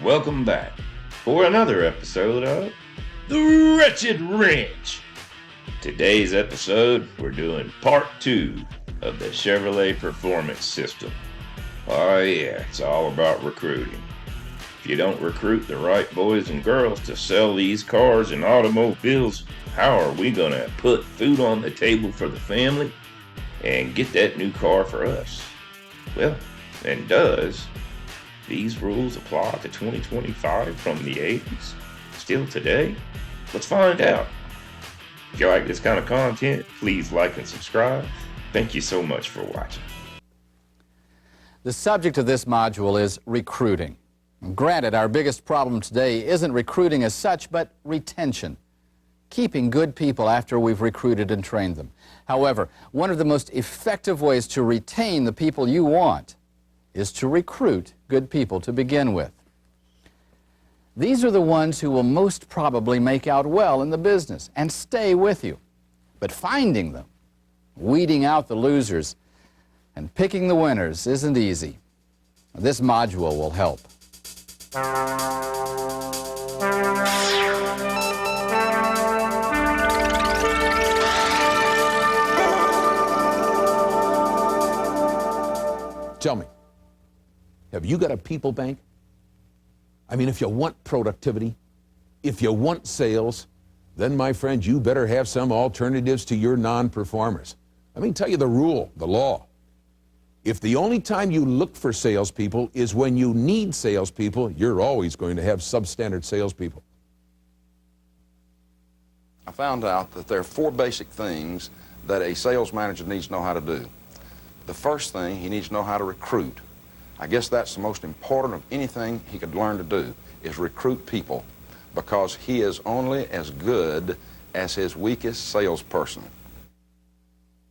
Welcome back for another episode of The Wretched Wrench. Today's episode, we're doing part 2 of the Cheverolet Performance System. Oh yeah, it's all about recruiting. If you don't recruit the right boys and girls to sell these cars and automobiles, how are we going to put food on the table for the family and get that new car for us? Well, and does these rules apply to 2025 from the 80s? Still today? Let's find out. If you like this kind of content, please like and subscribe. Thank you so much for watching. The subject of this module is recruiting. Granted, our biggest problem today isn't recruiting as such, but retention. Keeping good people after we've recruited and trained them. However, one of the most effective ways to retain the people you want is to recruit good people to begin with. These are the ones who will most probably make out well in the business and stay with you. But finding them, weeding out the losers, and picking the winners isn't easy. This module will help. Tell me, have you got a people bank? I mean, if you want productivity, if you want sales, then, my friend, you better have some alternatives to your non-performers. Let me tell you the rule, the law. If the only time you look for salespeople is when you need salespeople, you're always going to have substandard salespeople. I found out that there are 4 basic things that a sales manager needs to know how to do. The first thing, he needs to know how to recruit. I guess that's the most important of anything he could learn to do, is recruit people, because he is only as good as his weakest salesperson.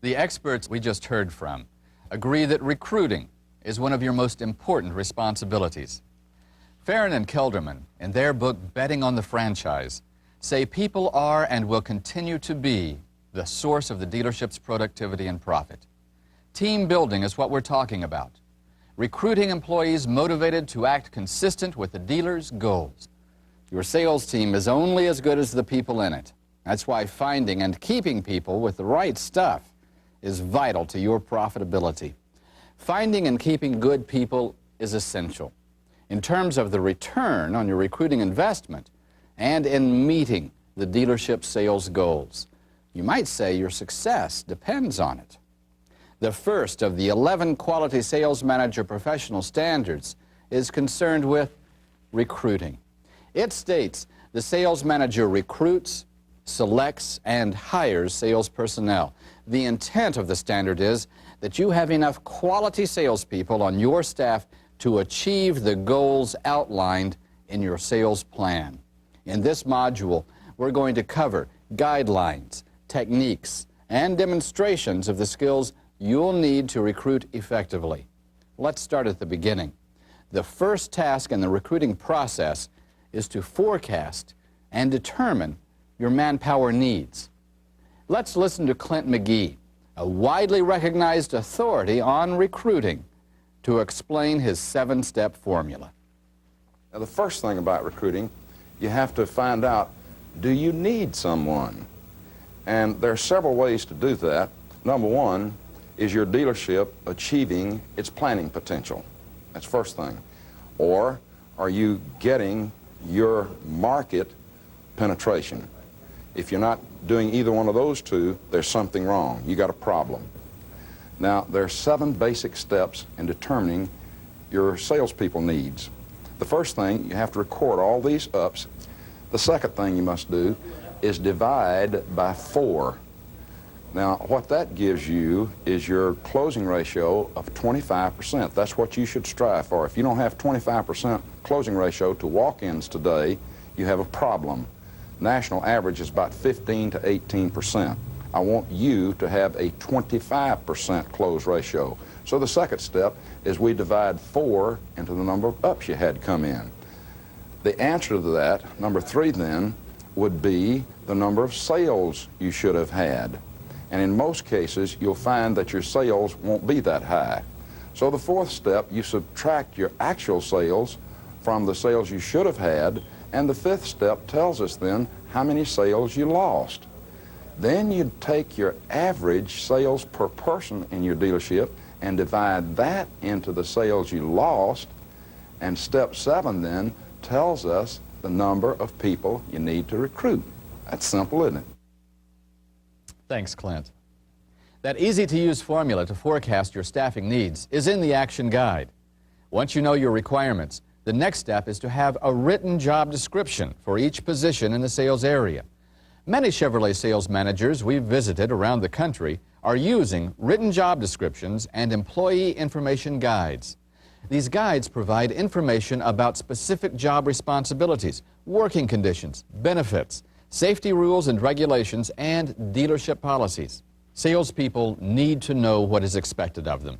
The experts we just heard from agree that recruiting is one of your most important responsibilities. Farron and Kelderman, in their book Betting on the Franchise, say people are and will continue to be the source of the dealership's productivity and profit. Team building is what we're talking about. Recruiting employees motivated to act consistent with the dealer's goals. Your sales team is only as good as the people in it. That's why finding and keeping people with the right stuff is vital to your profitability. Finding and keeping good people is essential in terms of the return on your recruiting investment and in meeting the dealership's sales goals. You might say your success depends on it. The first of the 11 quality sales manager professional standards is concerned with recruiting. It states the sales manager recruits, selects, and hires sales personnel. The intent of the standard is that you have enough quality salespeople on your staff to achieve the goals outlined in your sales plan. In this module, we're going to cover guidelines, techniques, and demonstrations of the skills you'll need to recruit effectively. Let's start at the beginning. The first task in the recruiting process is to forecast and determine your manpower needs. Let's listen to Clint McGee, a widely recognized authority on recruiting, to explain his 7-step formula. Now, the first thing about recruiting, you have to find out, do you need someone? And there are several ways to do that. Number one, is your dealership achieving its planning potential? That's the first thing. Or are you getting your market penetration? If you're not doing either one of those two, there's something wrong. You got a problem. Now, there are 7 basic steps in determining your salespeople needs. The first thing, you have to record all these ups. The second thing you must do is divide by 4. Now, what that gives you is your closing ratio of 25%. That's what you should strive for. If you don't have 25% closing ratio to walk-ins today, you have a problem. National average is about 15 to 18%. I want you to have a 25% close ratio. So the second step is we divide 4 into the number of ups you had come in. The answer to that, number 3 then, would be the number of sales you should have had. And in most cases, you'll find that your sales won't be that high. So the fourth step, you subtract your actual sales from the sales you should have had, and the fifth step tells us then how many sales you lost. Then you take your average sales per person in your dealership and divide that into the sales you lost, and step 7 then tells us the number of people you need to recruit. That's simple, isn't it? Thanks, Clint. That easy-to-use formula to forecast your staffing needs is in the Action Guide. Once you know your requirements, the next step is to have a written job description for each position in the sales area. Many Chevrolet sales managers we've visited around the country are using written job descriptions and employee information guides. These guides provide information about specific job responsibilities, working conditions, benefits, safety rules and regulations, and dealership policies. Salespeople need to know what is expected of them.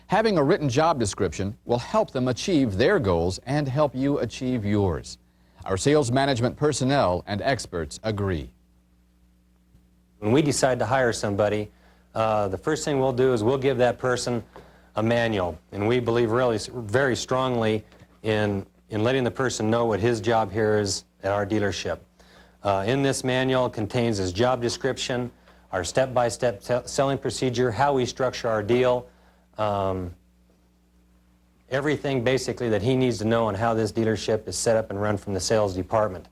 Having a written job description will help them achieve their goals and help you achieve yours. Our sales management personnel and experts agree. When we decide to hire somebody, the first thing we'll do is we'll give that person a manual, and we believe really very strongly in letting the person know what his job here is at our dealership. In this manual contains his job description, our step-by-step selling procedure, how we structure our deal, everything basically that he needs to know on how this dealership is set up and run from the sales department.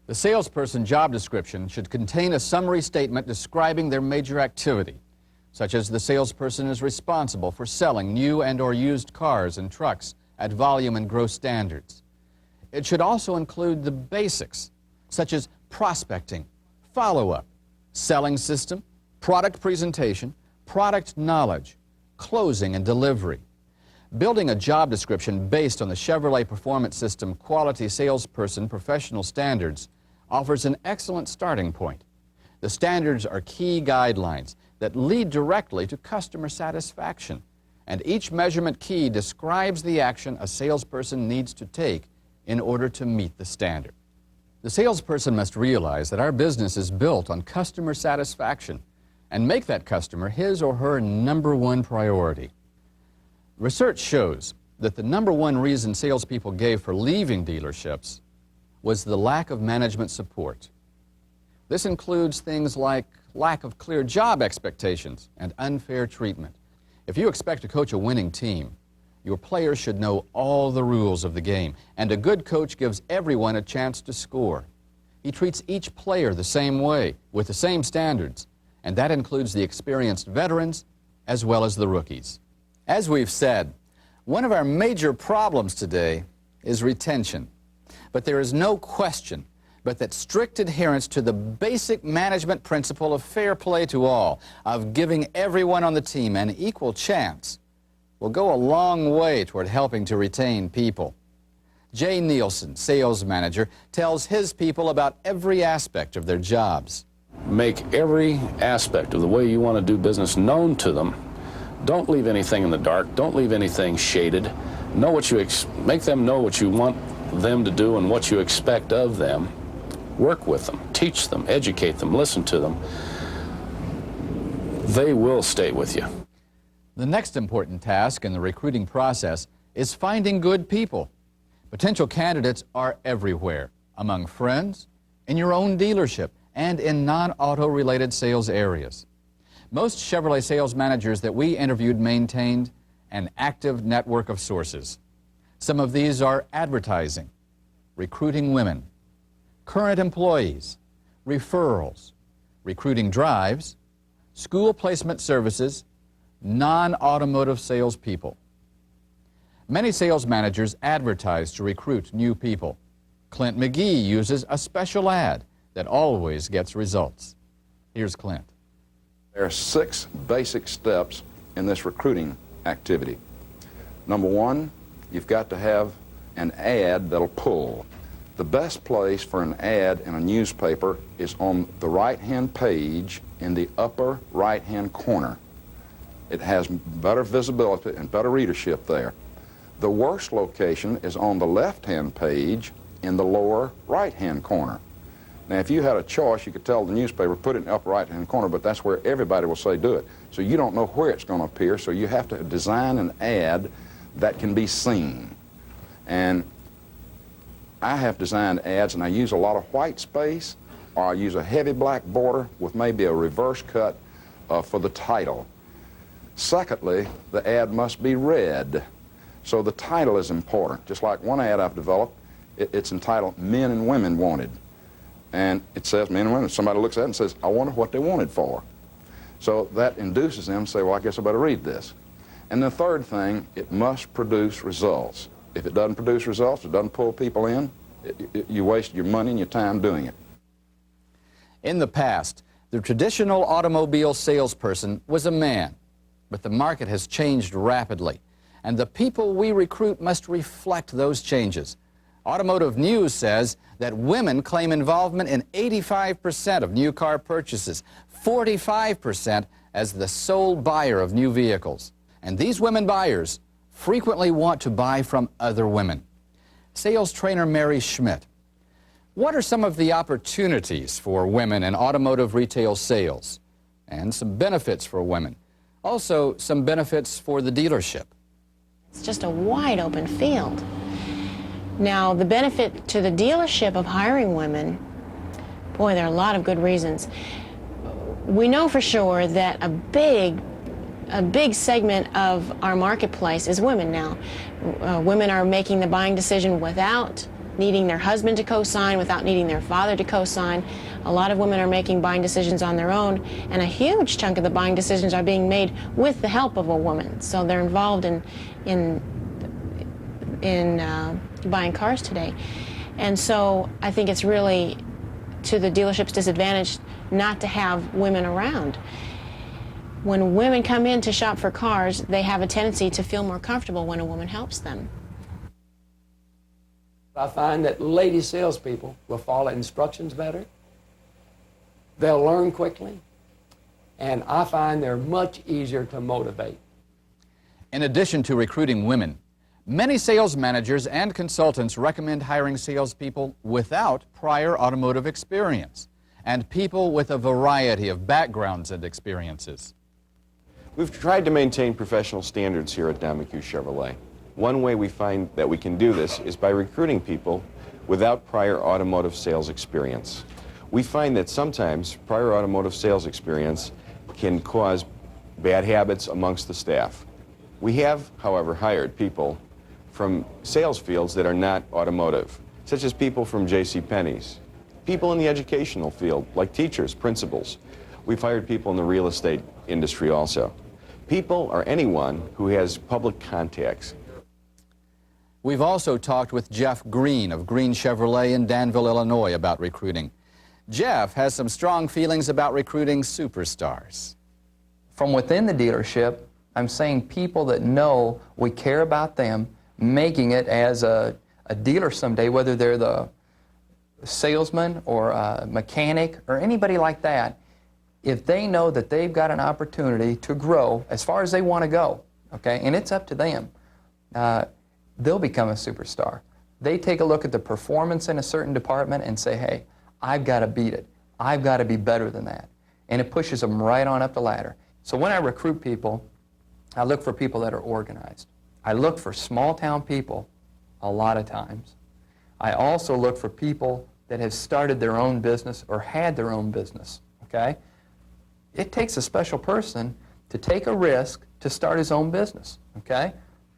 The salesperson job description should contain a summary statement describing their major activity, such as the salesperson is responsible for selling new and/or used cars and trucks at volume and gross standards. It should also include the basics, such as prospecting, follow-up, selling system, product presentation, product knowledge, closing and delivery. Building a job description based on the Cheverolet Performance System Quality Salesperson Professional Standards offers an excellent starting point. The standards are key guidelines that lead directly to customer satisfaction, and each measurement key describes the action a salesperson needs to take in order to meet the standard. The salesperson must realize that our business is built on customer satisfaction and make that customer his or her #1 priority. Research shows that the #1 reason salespeople gave for leaving dealerships was the lack of management support. This includes things like lack of clear job expectations and unfair treatment. If you expect to coach a winning team, your players should know all the rules of the game, and a good coach gives everyone a chance to score. He treats each player the same way, with the same standards, and that includes the experienced veterans as well as the rookies. As we've said, one of our major problems today is retention. But there is no question but that strict adherence to the basic management principle of fair play to all, of giving everyone on the team an equal chance, will go a long way toward helping to retain people. Jay Nielsen, sales manager, tells his people about every aspect of their jobs. Make every aspect of the way you want to do business known to them. Don't leave anything in the dark. Don't leave anything shaded. Know what you make them know what you want them to do and what you expect of them. Work with them, teach them, educate them, listen to them. They will stay with you. The next important task in the recruiting process is finding good people. Potential candidates are everywhere, among friends, in your own dealership, and in non-auto related sales areas. Most Chevrolet sales managers that we interviewed maintained an active network of sources. Some of these are advertising, recruiting women, current employees, referrals, recruiting drives, school placement services, non-automotive salespeople. Many sales managers advertise to recruit new people. Clint McGee uses a special ad that always gets results. Here's Clint. There are 6 basic steps in this recruiting activity. Number 1, you've got to have an ad that'll pull. The best place for an ad in a newspaper is on the right-hand page in the upper right-hand corner. It has better visibility and better readership there. The worst location is on the left-hand page in the lower right-hand corner. Now, if you had a choice, you could tell the newspaper, put it in the upper right-hand corner, but that's where everybody will say do it. So you don't know where it's going to appear, so you have to design an ad that can be seen. And I have designed ads, and I use a lot of white space, or I use a heavy black border with maybe a reverse cut for the title. Secondly, the ad must be red. So the title is important. Just like one ad I've developed, it's entitled Men and Women Wanted. And it says men and women. Somebody looks at it and says, I wonder what they wanted for. So that induces them to say, well, I guess I better read this. And the third thing, it must produce results. If it doesn't produce results, it doesn't pull people in, you waste your money and your time doing it. In the past, the traditional automobile salesperson was a man, but the market has changed rapidly, and the people we recruit must reflect those changes. Automotive News says that women claim involvement in 85% of new car purchases, 45% as the sole buyer of new vehicles. And these women buyers frequently want to buy from other women. Sales trainer Mary Schmidt. What are some of the opportunities for women in automotive retail sales? And some benefits for women. Also, some benefits for the dealership. It's just a wide open field. Now, the benefit to the dealership of hiring women, boy, there are a lot of good reasons. We know for sure that a big segment of our marketplace is women now. Women are making the buying decision without needing their husband to co-sign, without needing their father to co-sign. A lot of women are making buying decisions on their own, and a huge chunk of the buying decisions are being made with the help of a woman. So they're involved in buying cars today. And so I think it's really to the dealership's disadvantage not to have women around. When women come in to shop for cars, they have a tendency to feel more comfortable when a woman helps them. I find that lady salespeople will follow instructions better. They'll learn quickly. And I find they're much easier to motivate. In addition to recruiting women, many sales managers and consultants recommend hiring salespeople without prior automotive experience and people with a variety of backgrounds and experiences. We've tried to maintain professional standards here at Don McHugh Chevrolet. One way we find that we can do this is by recruiting people without prior automotive sales experience. We find that sometimes prior automotive sales experience can cause bad habits amongst the staff. We have, however, hired people from sales fields that are not automotive, such as people from JCPenney's, people in the educational field, like teachers, principals. We've hired people in the real estate industry also. People are anyone who has public contacts. We've also talked with Jeff Green of Green Chevrolet in Danville, Illinois about recruiting. Jeff has some strong feelings about recruiting superstars. From within the dealership, I'm saying people that know we care about them, making it as a dealer someday, whether they're the salesman or a mechanic or anybody like that, if they know that they've got an opportunity to grow as far as they want to go, okay, and it's up to them, they'll become a superstar. They take a look at the performance in a certain department and say, hey, I've got to beat it. I've got to be better than that. And it pushes them right on up the ladder. So when I recruit people, I look for people that are organized. I look for small-town people a lot of times. I also look for people that have started their own business or had their own business, okay? It takes a special person to take a risk to start his own business, okay?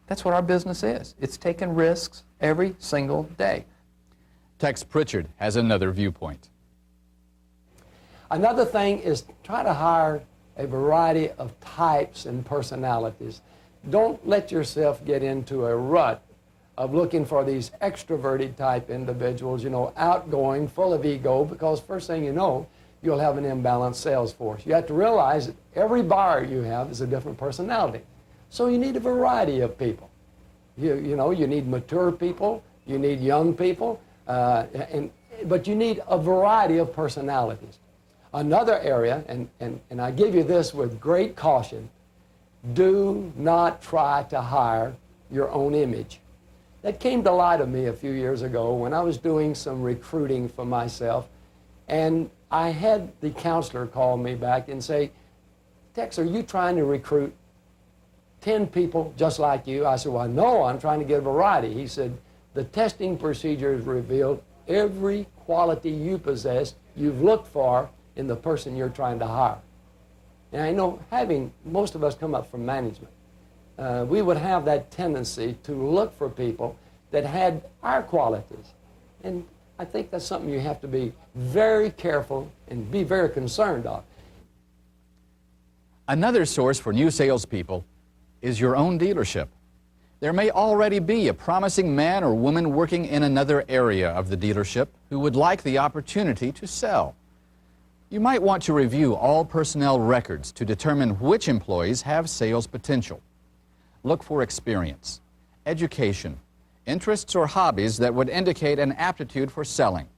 That's what our business is. It's taking risks every single day. Tex Pritchard has another viewpoint. Another thing is try to hire a variety of types and personalities. Don't let yourself get into a rut of looking for these extroverted type individuals, you know, outgoing, full of ego, because first thing you know, you'll have an imbalanced sales force. You have to realize that every buyer you have is a different personality. So you need a variety of people. You know, you need mature people, you need young people, but you need a variety of personalities. Another area, and I give you this with great caution, do not try to hire your own image. That came to light of me a few years ago when I was doing some recruiting for myself, and I had the counselor call me back and say, Tex, are you trying to recruit 10 people just like you? I said, well, no, I'm trying to get a variety. He said, The testing procedures revealed every quality you possess, you've looked for in the person you're trying to hire. And I know, having most of us come up from management, we would have that tendency to look for people that had our qualities. And I think that's something you have to be very careful and be very concerned of. Another source for new salespeople is your own dealership. There may already be a promising man or woman working in another area of the dealership who would like the opportunity to sell. You might want to review all personnel records to determine which employees have sales potential. Look for experience, education, interests or hobbies that would indicate an aptitude for selling.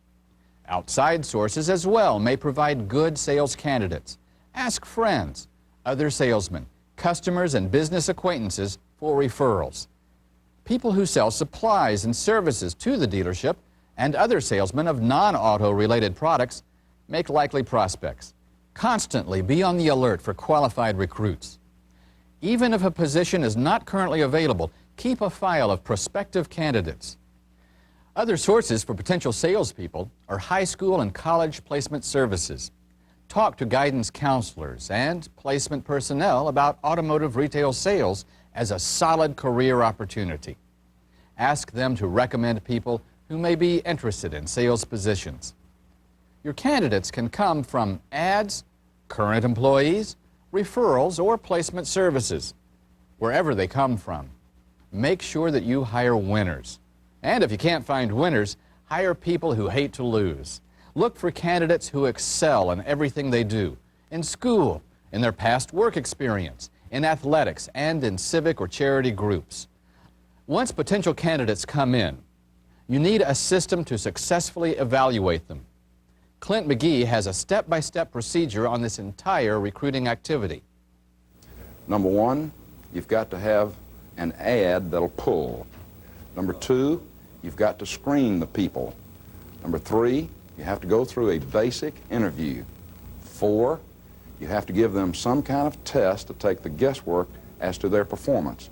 Outside sources as well may provide good sales candidates. Ask friends, other salesmen, customers, and business acquaintances for referrals. People who sell supplies and services to the dealership and other salesmen of non-auto related products make likely prospects. Constantly be on the alert for qualified recruits. Even if a position is not currently available, keep a file of prospective candidates. Other sources for potential salespeople are high school and college placement services. Talk to guidance counselors and placement personnel about automotive retail sales as a solid career opportunity. Ask them to recommend people who may be interested in sales positions. Your candidates can come from ads, current employees, referrals, or placement services. Wherever they come from, make sure that you hire winners. And if you can't find winners, hire people who hate to lose. Look for candidates who excel in everything they do, in school, in their past work experience, in athletics, and in civic or charity groups. Once potential candidates come in, you need a system to successfully evaluate them. Clint McGee has a step-by-step procedure on this entire recruiting activity. Number one, you've got to have an ad that'll pull. Number two, you've got to screen the people. Number three, you have to go through a basic interview. 4, you have to give them some kind of test to take the guesswork as to their performance.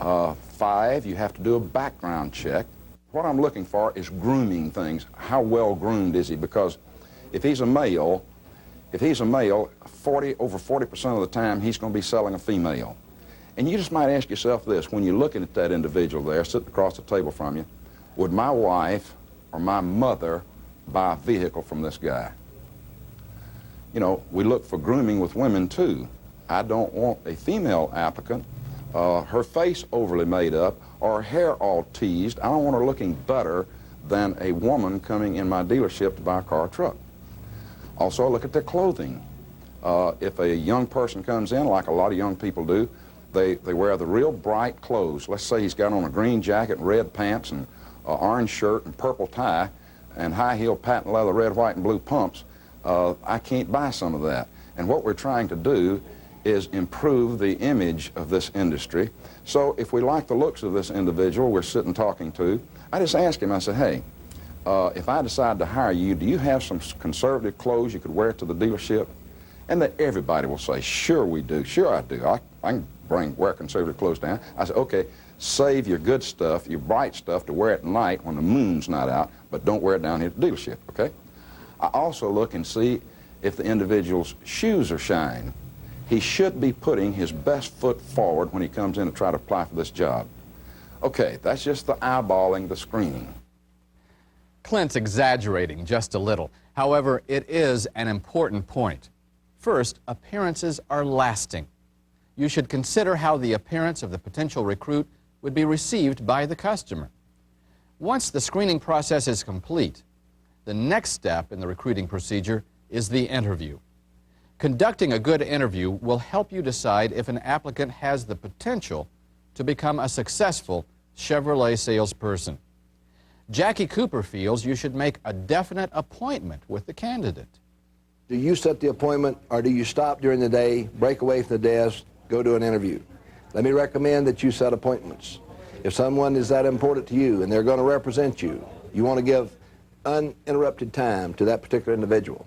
5, you have to do a background check. What I'm looking for is grooming things. How well groomed is he? Because if he's a male, over 40% of the time he's going to be selling a female. And you just might ask yourself this, when you're looking at that individual there sitting across the table from you, would my wife or my mother buy a vehicle from this guy? You know, we look for grooming with women too. I don't want a female applicant, her face overly made up or her hair all teased. I don't want her looking better than a woman coming in my dealership to buy a car or truck. Also, look at their clothing. If a young person comes in, like a lot of young people do, they wear the real bright clothes. Let's say he's got on a green jacket and red pants and orange shirt and purple tie and high-heel patent leather red, white, and blue pumps. I can't buy some of that. And what we're trying to do is improve the image of this industry. So if we like the looks of this individual we're sitting talking to, I just ask him, I said, hey, if I decide to hire you, do you have some conservative clothes you could wear to the dealership? And then everybody will say, sure we do, sure I do. I can wear conservative clothes down. I said, okay, save your good stuff, your bright stuff to wear at night when the moon's not out, but don't wear it down here at the dealership, okay? I also look and see if the individual's shoes are shined. He should be putting his best foot forward when he comes in to try to apply for this job. Okay, that's just the eyeballing, the screening. Clint's exaggerating just a little. However, it is an important point. First, appearances are lasting. You should consider how the appearance of the potential recruit would be received by the customer. Once the screening process is complete, the next step in the recruiting procedure is the interview. Conducting a good interview will help you decide if an applicant has the potential to become a successful Chevrolet salesperson. Jackie Cooper feels you should make a definite appointment with the candidate. Do you set the appointment, or do you stop during the day, break away from the desk, go to an interview? Let me recommend that you set appointments. If someone is that important to you and they're going to represent you, you want to give uninterrupted time to that particular individual,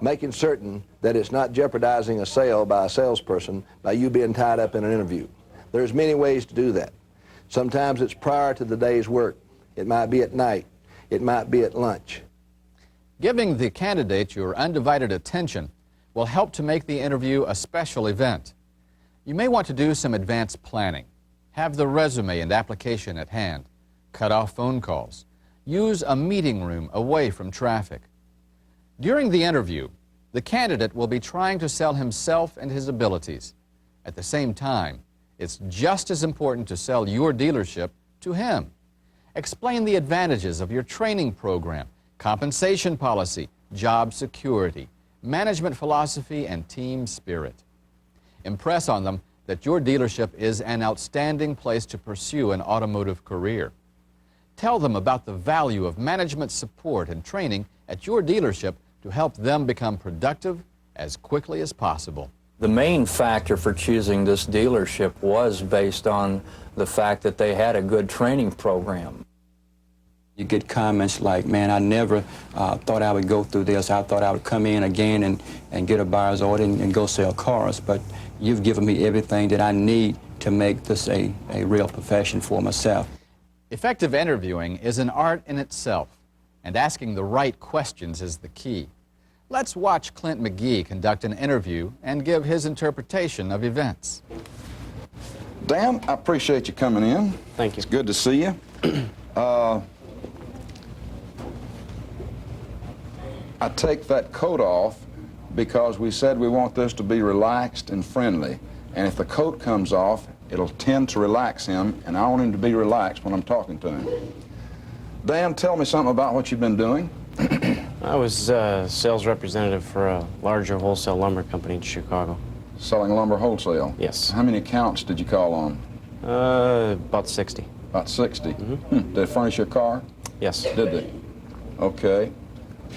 making certain that it's not jeopardizing a sale by a salesperson by you being tied up in an interview. There's many ways to do that. Sometimes it's prior to the day's work. It might be at night. It might be at lunch. Giving the candidate your undivided attention will help to make the interview a special event. You may want to do some advanced planning. Have the resume and application at hand. Cut off phone calls. Use a meeting room away from traffic. During the interview, the candidate will be trying to sell himself and his abilities. At the same time, it's just as important to sell your dealership to him. Explain the advantages of your training program, compensation policy, job security, management philosophy, and team spirit. Impress on them that your dealership is an outstanding place to pursue an automotive career. Tell them about the value of management support and training at your dealership to help them become productive as quickly as possible. The main factor for choosing this dealership was based on the fact that they had a good training program. You get comments like, man, I never thought I would go through this. I thought I would come in again and get a buyer's order and go sell cars. But you've given me everything that I need to make this a real profession for myself. Effective interviewing is an art in itself, and asking the right questions is the key. Let's watch Clint McGee conduct an interview and give his interpretation of events. Dan, I appreciate you coming in. Thank you. It's good to see you. I take that coat off because we said we want this to be relaxed and friendly. And if the coat comes off, it'll tend to relax him, and I want him to be relaxed when I'm talking to him. Dan, tell me something about what you've been doing. I was a sales representative for a larger wholesale lumber company in Chicago. Selling lumber wholesale? Yes. How many accounts did you call on? About 60. About 60? Mm-hmm. Did they furnish your car? Yes. Did they? Okay.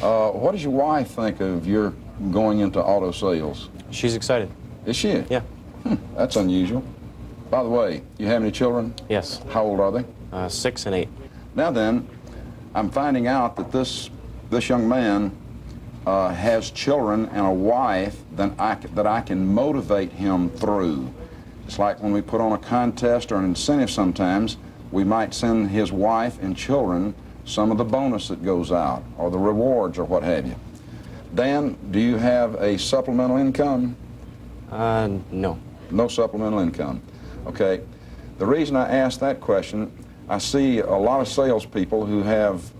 What does your wife think of your going into auto sales? She's excited. Is she? Yeah. That's unusual. By the way, you have any children? Yes. How old are they? 6 and 8. Now then, I'm finding out that this young man has children and a wife that I can motivate him through. It's like when we put on a contest or an incentive sometimes, we might send his wife and children some of the bonus that goes out, or the rewards, or what have you. Dan, do you have a supplemental income? No. No supplemental income. Okay. The reason I ask that question, I see a lot of salespeople who have,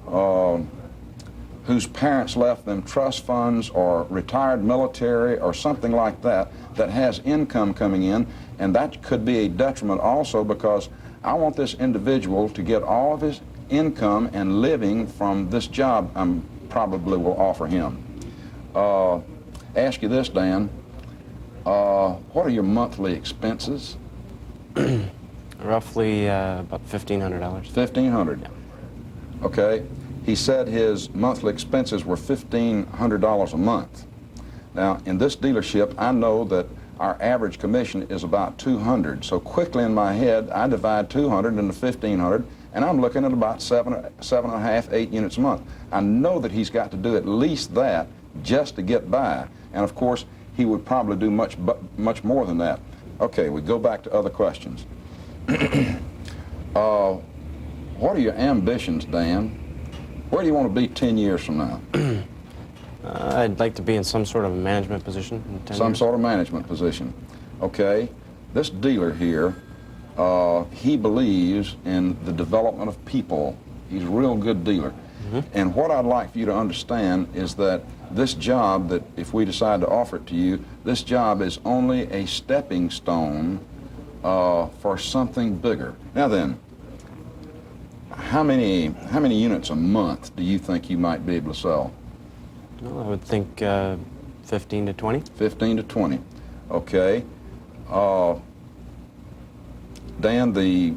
whose parents left them trust funds or retired military or something like that, that has income coming in, and that could be a detriment also, because I want this individual to get all of his income and living from this job I probably will offer him. Ask you this, Dan, what are your monthly expenses? Roughly about $1,500. $1,500? Yeah. Okay. He said his monthly expenses were $1,500 a month. Now, in this dealership, I know that our average commission is about $200. So quickly in my head, I divide 200 into 1,500, and I'm looking at about 7.5, 8 units a month. I know that he's got to do at least that just to get by. And of course, he would probably do much more than that. Okay, we go back to other questions. What are your ambitions, Dan? Where do you want to be 10 years from now? I'd like to be in some sort of a management position in 10 Some years. sort of management position. Okay. This dealer here, he believes in the development of people. He's a real good dealer. Mm-hmm. And what I'd like for you to understand is that this job, that if we decide to offer it to you, this job is only a stepping stone for something bigger. Now then, how many units a month do you think you might be able to sell? Well, I would think 15 to 20. 15 to 20. Okay. Dan, the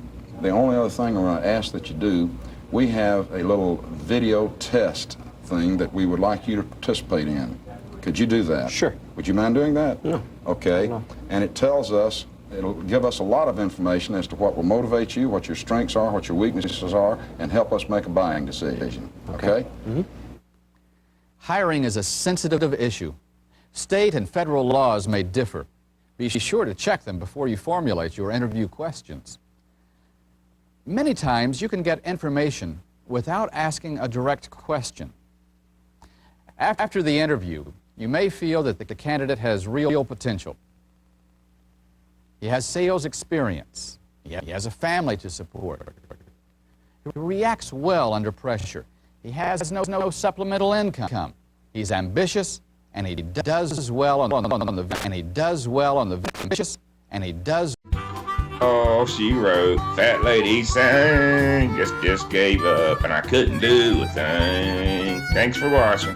only other thing I'm going to ask that you do, we have a little video test thing that we would like you to participate in. Could you do that? Sure. Would you mind doing that? No. Okay. No. And it tells us, it'll give us a lot of information as to what will motivate you, what your strengths are, what your weaknesses are, and help us make a buying decision. Okay? Mm-hmm. Hiring is a sensitive issue. State and federal laws may differ. Be sure to check them before you formulate your interview questions. Many times you can get information without asking a direct question. After the interview, you may feel that the candidate has real potential. He has sales experience. He has a family to support. He reacts well under pressure. He has no supplemental income. He's ambitious, and he does well on the ambitious, and he does. Oh, she wrote, fat lady sang, just gave up, and I couldn't do a thing. Thanks for watching.